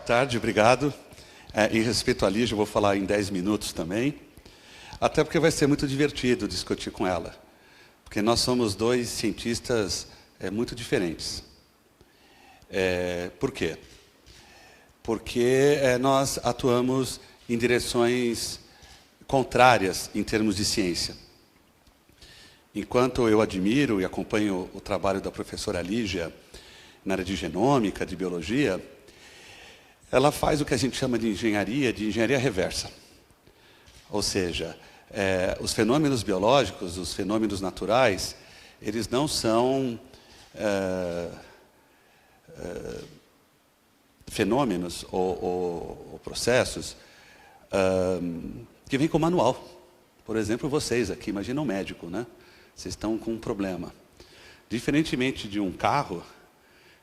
tarde, obrigado. Em respeito à Lígia, eu vou falar em 10 minutos também, até porque vai ser muito divertido discutir com ela, porque nós somos dois cientistas muito diferentes. Por quê? Porque nós atuamos em direções contrárias em termos de ciência. Enquanto eu admiro e acompanho o trabalho da professora Lígia na área de genômica, de biologia, ela faz o que a gente chama de engenharia reversa. Ou seja, os fenômenos biológicos, os fenômenos naturais, eles não são fenômenos ou processos que vêm com manual. Por exemplo, vocês aqui, imagina um médico, né? Vocês estão com um problema. Diferentemente de um carro,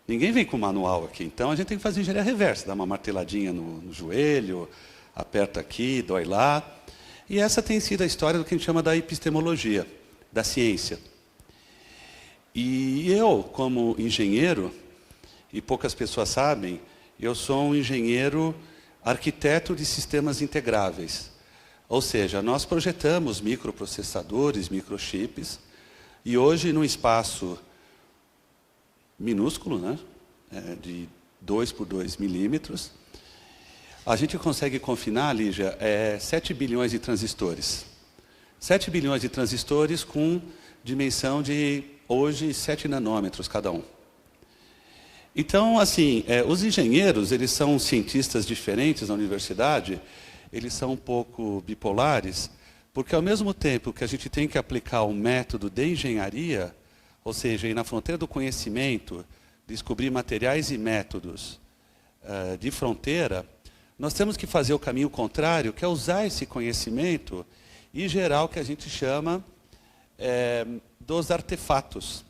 ninguém vem com manual aqui. Então, a gente tem que fazer engenharia reversa. Dá uma marteladinha no joelho, aperta aqui, dói lá. E essa tem sido a história do que a gente chama da epistemologia, da ciência. E eu, como engenheiro, e poucas pessoas sabem, eu sou um engenheiro arquiteto de sistemas integráveis. Ou seja, nós projetamos microprocessadores, microchips, e hoje, num espaço minúsculo, né, de 2 por 2 milímetros, a gente consegue confinar, Lígia, 7 bilhões de transistores. 7 bilhões de transistores com dimensão de, hoje, 7 nanômetros cada um. Então, assim, os engenheiros, eles são cientistas diferentes na universidade, eles são um pouco bipolares, porque ao mesmo tempo que a gente tem que aplicar um método de engenharia, ou seja, ir na fronteira do conhecimento, descobrir materiais e métodos de fronteira, nós temos que fazer o caminho contrário, que é usar esse conhecimento e gerar o que a gente chama dos artefatos,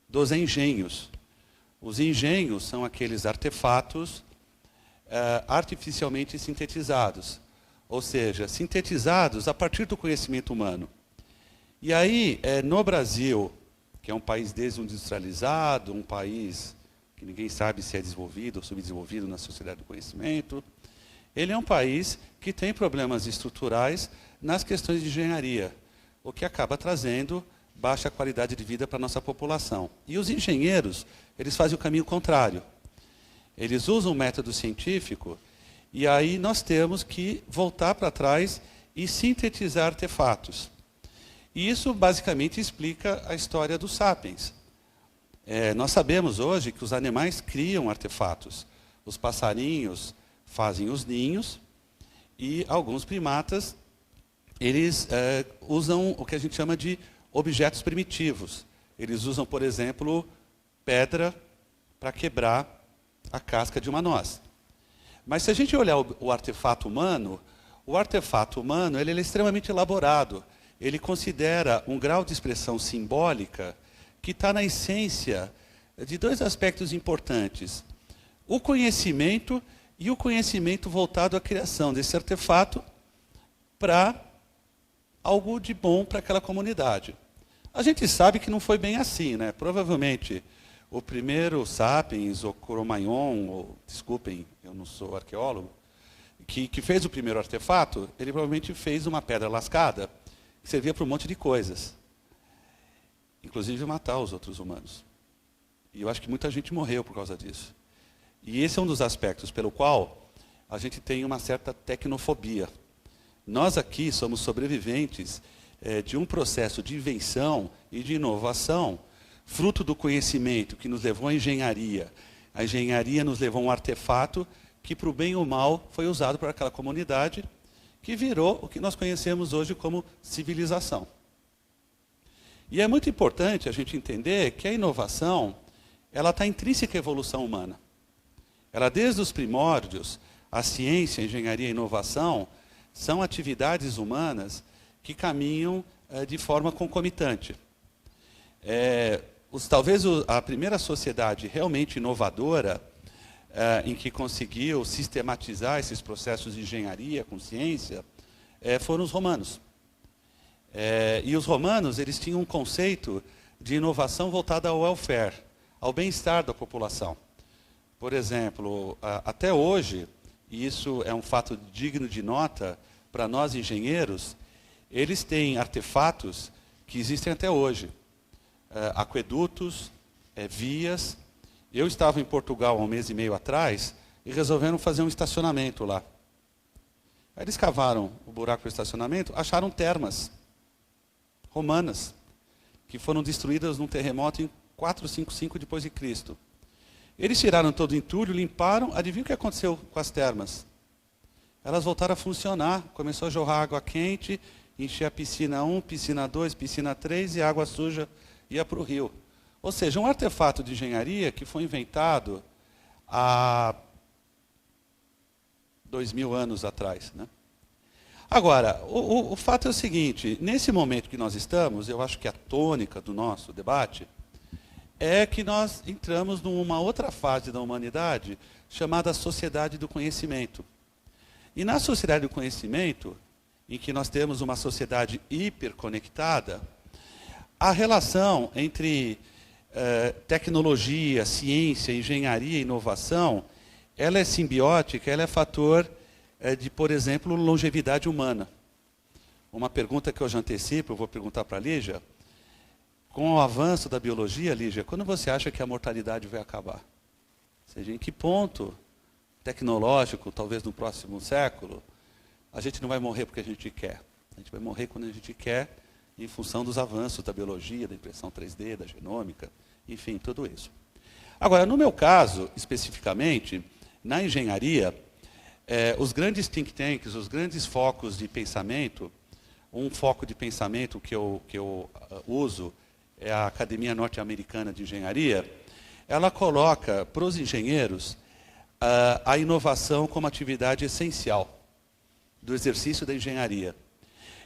dos engenhos. Os engenhos são aqueles artefatos artificialmente sintetizados, ou seja, sintetizados a partir do conhecimento humano. E aí, no Brasil, que é um país desindustrializado, um país que ninguém sabe se é desenvolvido ou subdesenvolvido na sociedade do conhecimento, ele é um país que tem problemas estruturais nas questões de engenharia, o que acaba trazendo baixa qualidade de vida para a nossa população. E os engenheiros, eles fazem o caminho contrário. Eles usam o método científico e aí nós temos que voltar para trás e sintetizar artefatos. E isso basicamente explica a história dos sapiens. Nós sabemos hoje que os animais criam artefatos. Os passarinhos fazem os ninhos e alguns primatas, eles usam o que a gente chama de objetos primitivos. Eles usam, por exemplo, pedra para quebrar a casca de uma noz. Mas se a gente olhar o artefato humano ele é extremamente elaborado. Ele considera um grau de expressão simbólica que está na essência de dois aspectos importantes. O conhecimento e o conhecimento voltado à criação desse artefato para algo de bom para aquela comunidade. A gente sabe que não foi bem assim, né? Provavelmente o primeiro sapiens, ou Cro-Magnon, desculpem, eu não sou arqueólogo, que fez o primeiro artefato, ele provavelmente fez uma pedra lascada, que servia para um monte de coisas. Inclusive matar os outros humanos. E eu acho que muita gente morreu por causa disso. E esse é um dos aspectos pelo qual a gente tem uma certa tecnofobia. Nós aqui somos sobreviventes de um processo de invenção e de inovação, fruto do conhecimento que nos levou à engenharia. A engenharia nos levou a um artefato que, para o bem ou mal, foi usado por aquela comunidade, que virou o que nós conhecemos hoje como civilização. E é muito importante a gente entender que a inovação, ela está intrínseca à evolução humana. Ela, desde os primórdios, a ciência, a engenharia e a inovação são atividades humanas que caminham de forma concomitante. Talvez a primeira sociedade realmente inovadora, em que conseguiu sistematizar esses processos de engenharia com ciência, foram os romanos. E os romanos, eles tinham um conceito de inovação voltada ao welfare, ao bem-estar da população. Por exemplo, até hoje, e isso é um fato digno de nota para nós engenheiros, eles têm artefatos que existem até hoje. Aquedutos, vias. Eu estava em Portugal há um mês e meio atrás e resolveram fazer um estacionamento lá. Aí eles cavaram o buraco do estacionamento, acharam termas romanas, que foram destruídas num terremoto em 455 depois de Cristo. Eles tiraram todo o entulho, limparam, adivinha o que aconteceu com as termas? Elas voltaram a funcionar, começou a jorrar água quente, encher a piscina 1, piscina 2, piscina 3 e a água suja ia para o rio. Ou seja, um artefato de engenharia que foi inventado há 2000 anos atrás, né? Agora, o fato é o seguinte, nesse momento que nós estamos, eu acho que a tônica do nosso debate é que nós entramos numa outra fase da humanidade chamada sociedade do conhecimento. E na sociedade do conhecimento, em que nós temos uma sociedade hiperconectada, a relação entre tecnologia, ciência, engenharia e inovação, ela é simbiótica, ela é fator de, por exemplo, longevidade humana. Uma pergunta que eu já antecipo, eu vou perguntar para a Lígia. Com o avanço da biologia, Lígia, quando você acha que a mortalidade vai acabar? Ou seja, em que ponto tecnológico, talvez no próximo século, a gente não vai morrer porque a gente quer. A gente vai morrer quando a gente quer, em função dos avanços da biologia, da impressão 3D, da genômica, enfim, tudo isso. Agora, no meu caso, especificamente, na engenharia, os grandes think tanks, os grandes focos de pensamento, um foco de pensamento que eu uso é a Academia Norte-Americana de Engenharia, ela coloca para os engenheiros a inovação como atividade essencial do exercício da engenharia.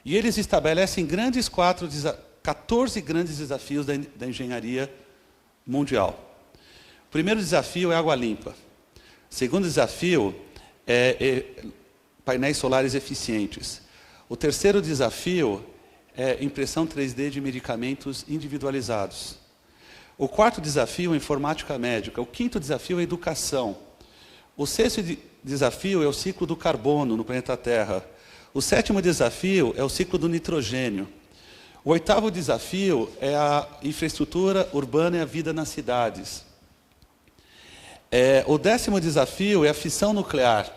E eles estabelecem 14 grandes desafios da engenharia mundial. O primeiro desafio é água limpa. O segundo desafio é painéis solares eficientes. O terceiro desafio é impressão 3D de medicamentos individualizados. O quarto desafio é informática médica. O quinto desafio é educação. O sexto desafio é o ciclo do carbono no planeta Terra. O sétimo desafio é o ciclo do nitrogênio. O oitavo desafio é a infraestrutura urbana e a vida nas cidades. O 10º desafio é a fissão nuclear.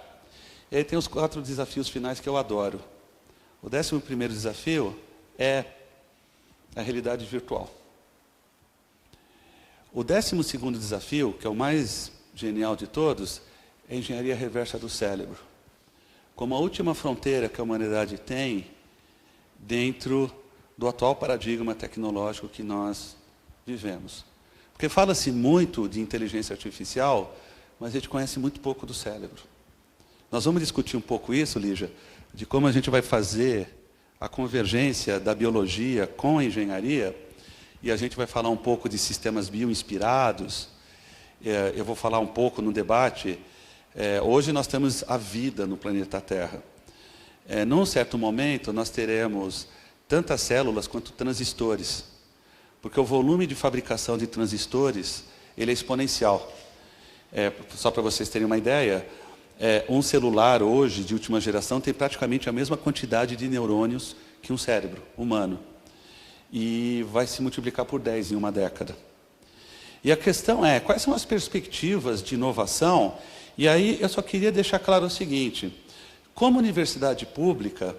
E aí tem os 4 desafios finais que eu adoro. O 11º desafio é a realidade virtual. O 12º desafio, que é o mais genial de todos, é a engenharia reversa do cérebro. Como a última fronteira que a humanidade tem dentro do atual paradigma tecnológico que nós vivemos. Porque fala-se muito de inteligência artificial, mas a gente conhece muito pouco do cérebro. Nós vamos discutir um pouco isso, Lígia, de como a gente vai fazer a convergência da biologia com a engenharia, e a gente vai falar um pouco de sistemas bioinspirados. Eu vou falar um pouco no debate. Hoje nós temos a vida no planeta Terra. Num certo momento, nós teremos tantas células quanto transistores, porque o volume de fabricação de transistores ele é exponencial. Só para vocês terem uma ideia, um celular hoje, de última geração, tem praticamente a mesma quantidade de neurônios que um cérebro humano. E vai se multiplicar por 10 em uma década. E a questão é, quais são as perspectivas de inovação? E aí eu só queria deixar claro o seguinte, como universidade pública,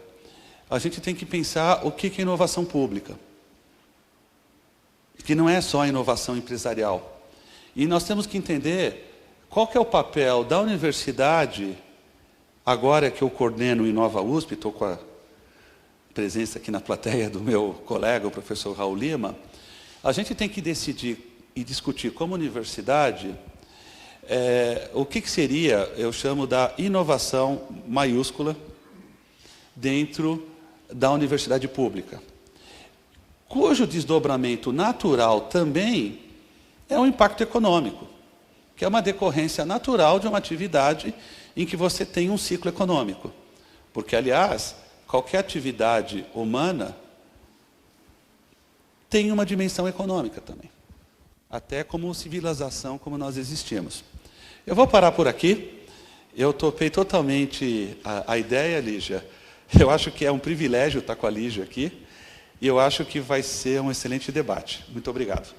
a gente tem que pensar o que é inovação pública. Que não é só a inovação empresarial. E nós temos que entender qual que é o papel da universidade, agora que eu coordeno o Inova USP, estou com a presença aqui na plateia do meu colega, o professor Raul Lima, a gente tem que decidir e discutir como universidade o que seria, eu chamo da inovação maiúscula dentro da universidade pública, cujo desdobramento natural também é um impacto econômico, que é uma decorrência natural de uma atividade em que você tem um ciclo econômico. Porque, aliás, qualquer atividade humana tem uma dimensão econômica também. Até como civilização, como nós existimos. Eu vou parar por aqui Eu topei totalmente a ideia, Lígia. Eu acho que é um privilégio estar com a Lígia aqui. E eu acho que vai ser um excelente debate. Muito obrigado.